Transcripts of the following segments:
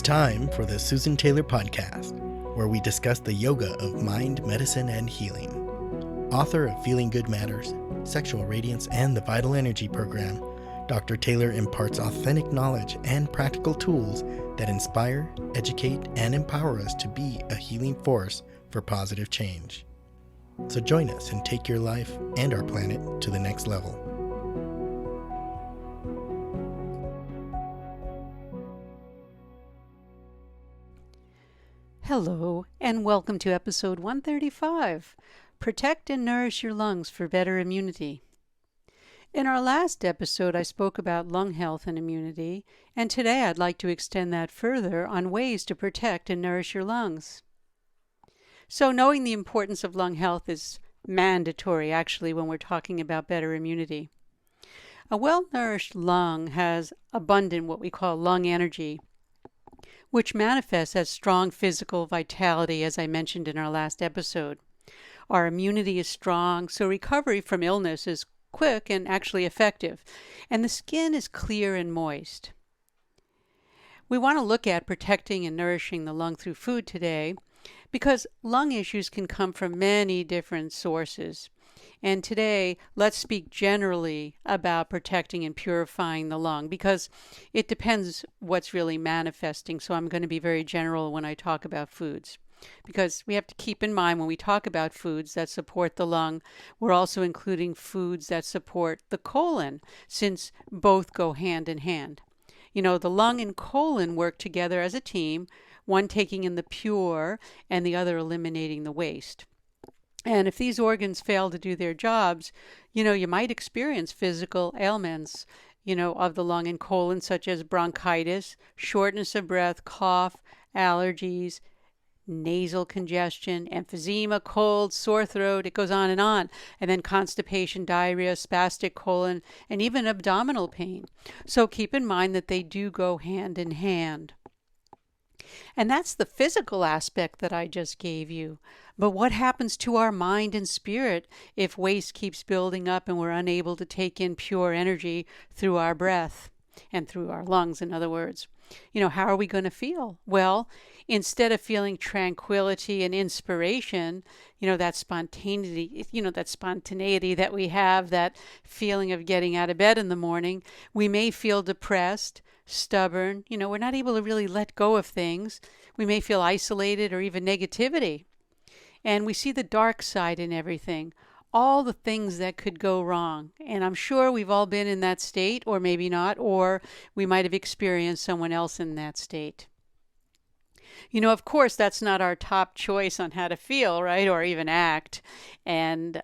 time for the Susan Taylor Podcast, where we discuss the yoga of mind, medicine, and healing. Author of Feeling Good Matters, Sexual Radiance, and the Vital Energy Program, Dr. Taylor imparts authentic knowledge and practical tools that inspire, educate, and empower us to be a healing force for positive change. So join us and take your life and our planet to the next level. Hello, and welcome to episode 135, Protect and Nourish Your Lungs for Better Immunity. In our last episode, I spoke about lung health and immunity, and today I'd like to extend that further on ways to protect and nourish your lungs. So knowing the importance of lung health is mandatory, actually, when we're talking about better immunity. A well-nourished lung has abundant what we call lung energy, which manifests as strong physical vitality, as I mentioned in our last episode. Our immunity is strong, so recovery from illness is quick and actually effective, and the skin is clear and moist. We want to look at protecting and nourishing the lung through food today because lung issues can come from many different sources. And today, let's speak generally about protecting and purifying the lung because it depends what's really manifesting. So I'm going to be very general when I talk about foods because we have to keep in mind when we talk about foods that support the lung, we're also including foods that support the colon since both go hand in hand. You know, the lung and colon work together as a team, one taking in the pure and the other eliminating the waste. And if these organs fail to do their jobs, you might experience physical ailments, of the lung and colon, such as bronchitis, shortness of breath, cough, allergies, nasal congestion, emphysema, cold, sore throat, it goes on. And then constipation, diarrhea, spastic colon, and even abdominal pain. So keep in mind that they do go hand in hand. And that's the physical aspect that I just gave you. But what happens to our mind and spirit if waste keeps building up and we're unable to take in pure energy through our breath and through our lungs, in other words? How are we going to feel? Well, instead of feeling tranquility and inspiration, that spontaneity, that spontaneity that we have, that feeling of getting out of bed in the morning, we may feel depressed, stubborn. We're not able to really let go of things. We may feel isolated or even negativity. And we see the dark side in everything, all the things that could go wrong. And I'm sure we've all been in that state, or maybe not, or we might have experienced someone else in that state. Of course, that's not our top choice on how to feel, right, or even act. And,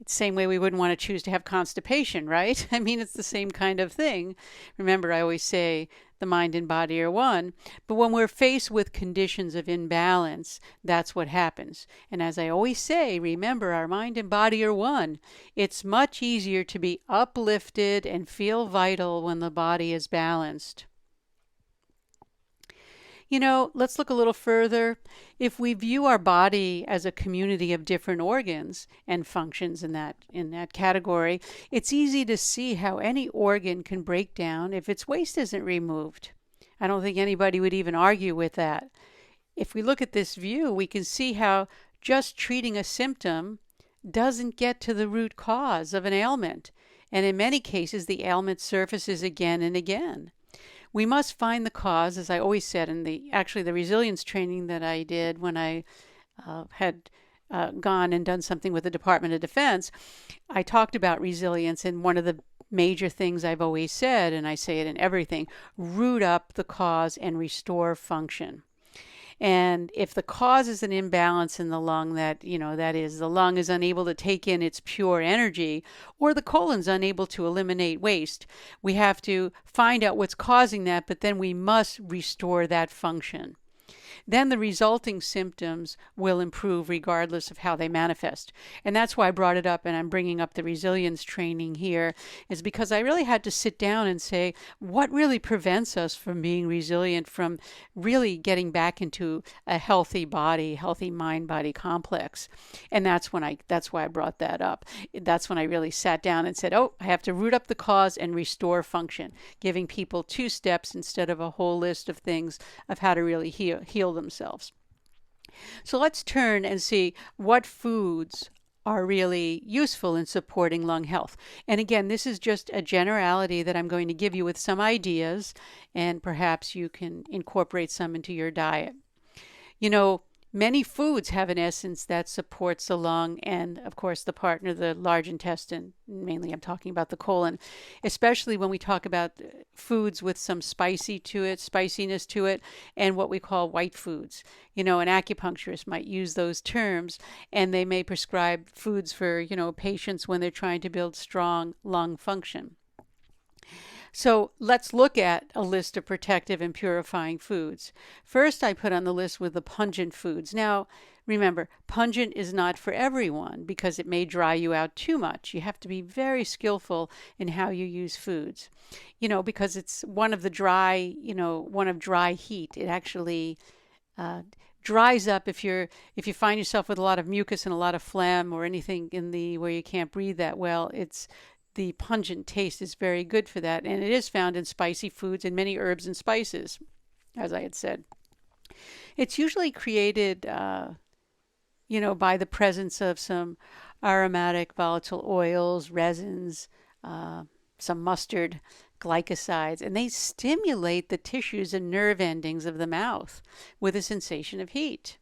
it's the same way we wouldn't want to choose to have constipation, right? I mean, it's the same kind of thing. Remember, I always say the mind and body are one. But when we're faced with conditions of imbalance, that's what happens. And as I always say, remember, our mind and body are one. It's much easier to be uplifted and feel vital when the body is balanced. Let's look a little further. If we view our body as a community of different organs and functions in that category, it's easy to see how any organ can break down if its waste isn't removed. I don't think anybody would even argue with that. If we look at this view, we can see how just treating a symptom doesn't get to the root cause of an ailment. And in many cases, the ailment surfaces again and again. We must find the cause, as I always said in the resilience training that I did when I had gone and done something with the Department of Defense. I talked about resilience, and one of the major things I've always said, and I say it in everything, root up the cause and restore function. And if the cause is an imbalance in the lung, that is, the lung is unable to take in its pure energy, or the colon's unable to eliminate waste, we have to find out what's causing that, but then we must restore that function. then the resulting symptoms will improve regardless of how they manifest. And that's why I brought it up, and I'm bringing up the resilience training here, is because I really had to sit down and say, what really prevents us from being resilient, from really getting back into a healthy body, healthy mind-body complex? And that's why I brought that up. That's when I really sat down and said, oh, I have to root up the cause and restore function, giving people 2 steps instead of a whole list of things of how to really heal themselves. So let's turn and see what foods are really useful in supporting lung health. And again, this is just a generality that I'm going to give you with some ideas, and perhaps you can incorporate some into your diet. You know, many foods have an essence that supports the lung and, of course, the partner, the large intestine. Mainly, I'm talking about the colon, especially when we talk about foods with some spiciness to it, and what we call white foods. You know, an acupuncturist might use those terms, and they may prescribe foods for, patients when they're trying to build strong lung function. So let's look at a list of protective and purifying foods. First, I put on the list with the pungent foods. Now, remember, pungent is not for everyone because it may dry you out too much. You have to be very skillful in how you use foods, because it's one of dry heat. It actually dries up if you find yourself with a lot of mucus and a lot of phlegm or anything where you can't breathe that well. The pungent taste is very good for that, and it is found in spicy foods and many herbs and spices, as I had said. It's usually created, by the presence of some aromatic volatile oils, resins, some mustard, glycosides, and they stimulate the tissues and nerve endings of the mouth with a sensation of heat.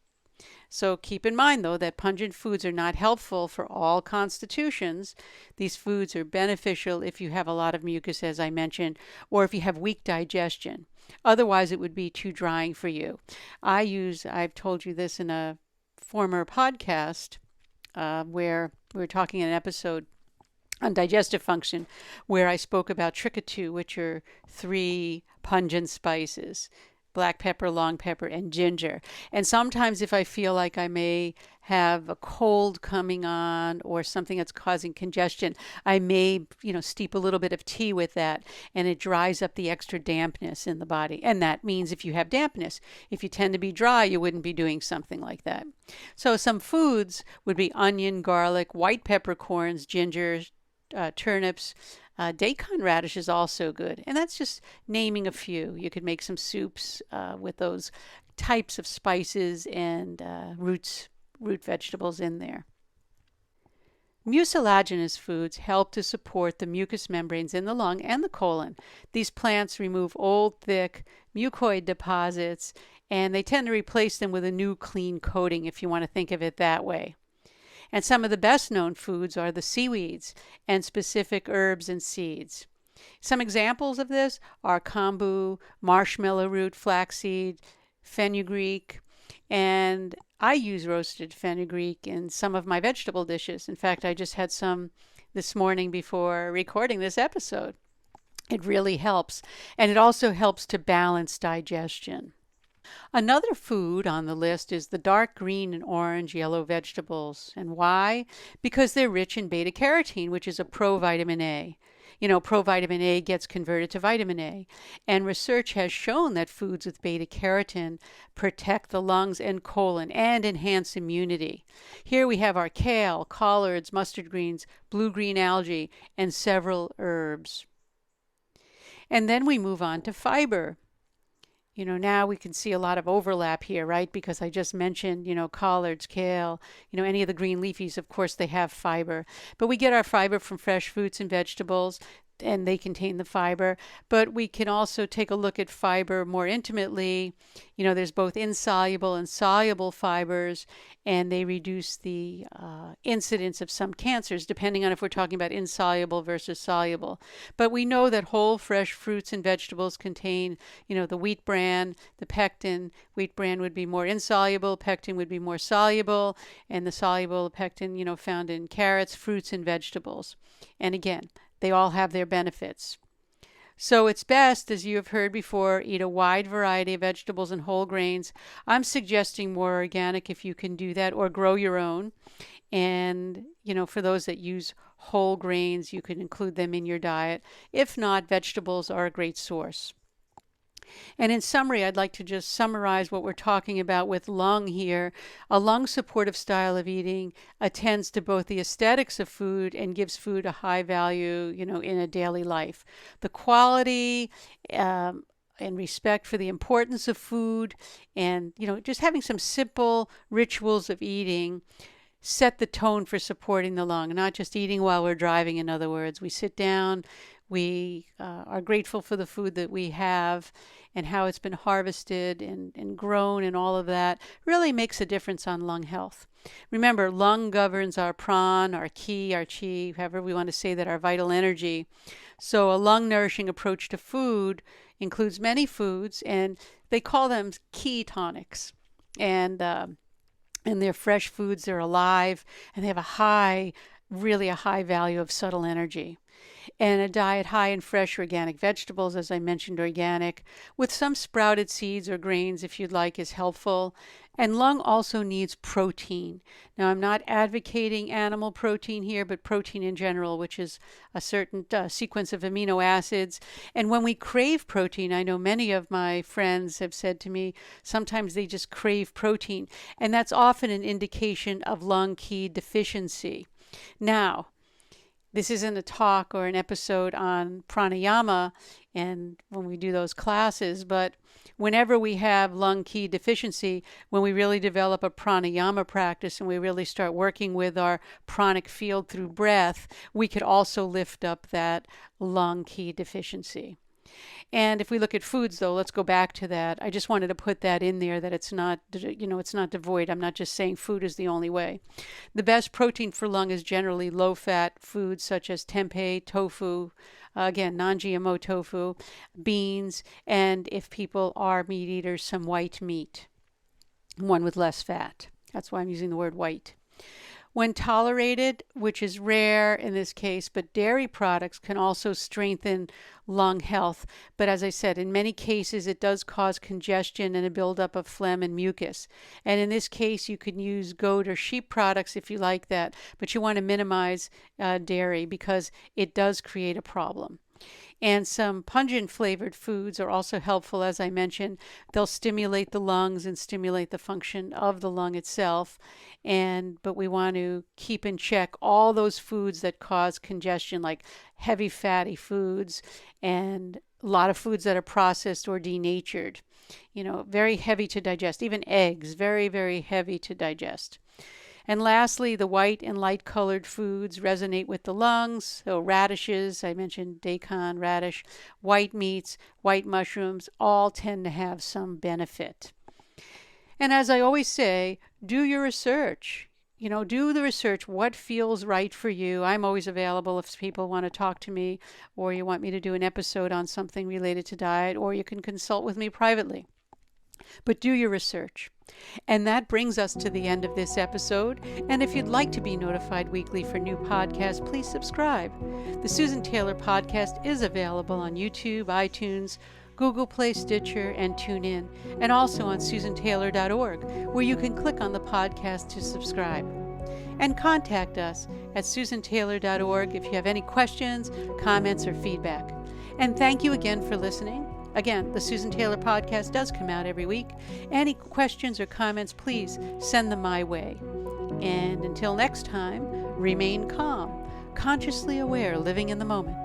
So keep in mind, though, that pungent foods are not helpful for all constitutions. These foods are beneficial if you have a lot of mucus, as I mentioned, or if you have weak digestion. Otherwise, it would be too drying for you. I've told you this in a former podcast where we were talking in an episode on digestive function, where I spoke about trichatu, which are 3 pungent spices: black pepper, long pepper, and ginger. And sometimes if I feel like I may have a cold coming on or something that's causing congestion, I may, steep a little bit of tea with that, and it dries up the extra dampness in the body. And that means if you have dampness, if you tend to be dry, you wouldn't be doing something like that. So some foods would be onion, garlic, white peppercorns, ginger, turnips. Daikon radish is also good, and that's just naming a few. You could make some soups with those types of spices and root vegetables in there. Mucilaginous foods help to support the mucous membranes in the lung and the colon. These plants remove old, thick mucoid deposits, and they tend to replace them with a new, clean coating, if you want to think of it that way. And some of the best known foods are the seaweeds and specific herbs and seeds. Some examples of this are kombu, marshmallow root, flaxseed, fenugreek, and I use roasted fenugreek in some of my vegetable dishes. In fact, I just had some this morning before recording this episode. It really helps, and it also helps to balance digestion. Another food on the list is the dark green and orange yellow vegetables. And why? Because they're rich in beta carotene, which is a provitamin A. Provitamin A gets converted to vitamin A. And research has shown that foods with beta carotene protect the lungs and colon and enhance immunity. Here we have our kale, collards, mustard greens, blue-green algae, and several herbs. And then we move on to fiber. Now we can see a lot of overlap here, right? Because I just mentioned, collards, kale, any of the green leafies, of course, they have fiber. But we get our fiber from fresh fruits and vegetables, and they contain the fiber. But we can also take a look at fiber more intimately. There's both insoluble and soluble fibers, and they reduce the incidence of some cancers, depending on if we're talking about insoluble versus soluble. But we know that whole, fresh fruits and vegetables contain, the wheat bran, the pectin. Wheat bran would be more insoluble, pectin would be more soluble, and the soluble pectin, found in carrots, fruits, and vegetables. And again, they all have their benefits. So it's best, as you have heard before, eat a wide variety of vegetables and whole grains. I'm suggesting more organic if you can do that, or grow your own. And, for those that use whole grains, you can include them in your diet. If not, vegetables are a great source. And in summary, I'd like to just summarize what we're talking about with lung here. A lung supportive style of eating attends to both the aesthetics of food and gives food a high value, in a daily life. The quality, and respect for the importance of food, and, just having some simple rituals of eating set the tone for supporting the lung, not just eating while we're driving. In other words, we sit down, we are grateful for the food that we have and how it's been harvested and grown, and all of that really makes a difference on lung health. Remember, lung governs our pran, our ki, our chi, however we want to say that, our vital energy. So a lung nourishing approach to food includes many foods, and they call them ki tonics. And they're fresh foods, they're alive, and they have really a high value of subtle energy. And a diet high in fresh organic vegetables, as I mentioned, organic, with some sprouted seeds or grains if you'd like, is helpful. And lung also needs protein. Now, I'm not advocating animal protein here, but protein in general, which is a certain sequence of amino acids. And when we crave protein, I know many of my friends have said to me, sometimes they just crave protein. And that's often an indication of lung ki deficiency. Now, this isn't a talk or an episode on pranayama and when we do those classes, but whenever we have lung ki deficiency, when we really develop a pranayama practice and we really start working with our pranic field through breath, we could also lift up that lung ki deficiency. And if we look at foods, though, let's go back to that. I just wanted to put that in there, that it's not, it's not devoid. I'm not just saying food is the only way. The best protein for lung is generally low-fat foods such as tempeh, tofu, again, non-GMO tofu, beans, and if people are meat eaters, some white meat, one with less fat. That's why I'm using the word white. When tolerated, which is rare in this case, but dairy products can also strengthen lung health. But as I said, in many cases, it does cause congestion and a buildup of phlegm and mucus. And in this case, you can use goat or sheep products if you like that, but you want to minimize dairy because it does create a problem. And some pungent flavored foods are also helpful, as I mentioned. They'll stimulate the lungs and stimulate the function of the lung itself. But we want to keep in check all those foods that cause congestion, like heavy fatty foods and a lot of foods that are processed or denatured. Very heavy to digest. Even eggs, very, very heavy to digest. And lastly, the white and light-colored foods resonate with the lungs. So radishes, I mentioned daikon, radish, white meats, white mushrooms, all tend to have some benefit. And as I always say, do your research. Do the research. What feels right for you? I'm always available if people want to talk to me, or you want me to do an episode on something related to diet, or you can consult with me privately. But do your research. And that brings us to the end of this episode. And if you'd like to be notified weekly for new podcasts, please subscribe. The Susan Taylor Podcast is available on YouTube, iTunes, Google Play, Stitcher, and TuneIn, and also on susantaylor.org, where you can click on the podcast to subscribe. And contact us at susantaylor.org if you have any questions, comments, or feedback. And thank you again for listening. Again, the Susan Taylor Podcast does come out every week. Any questions or comments, please send them my way. And until next time, remain calm, consciously aware, living in the moment.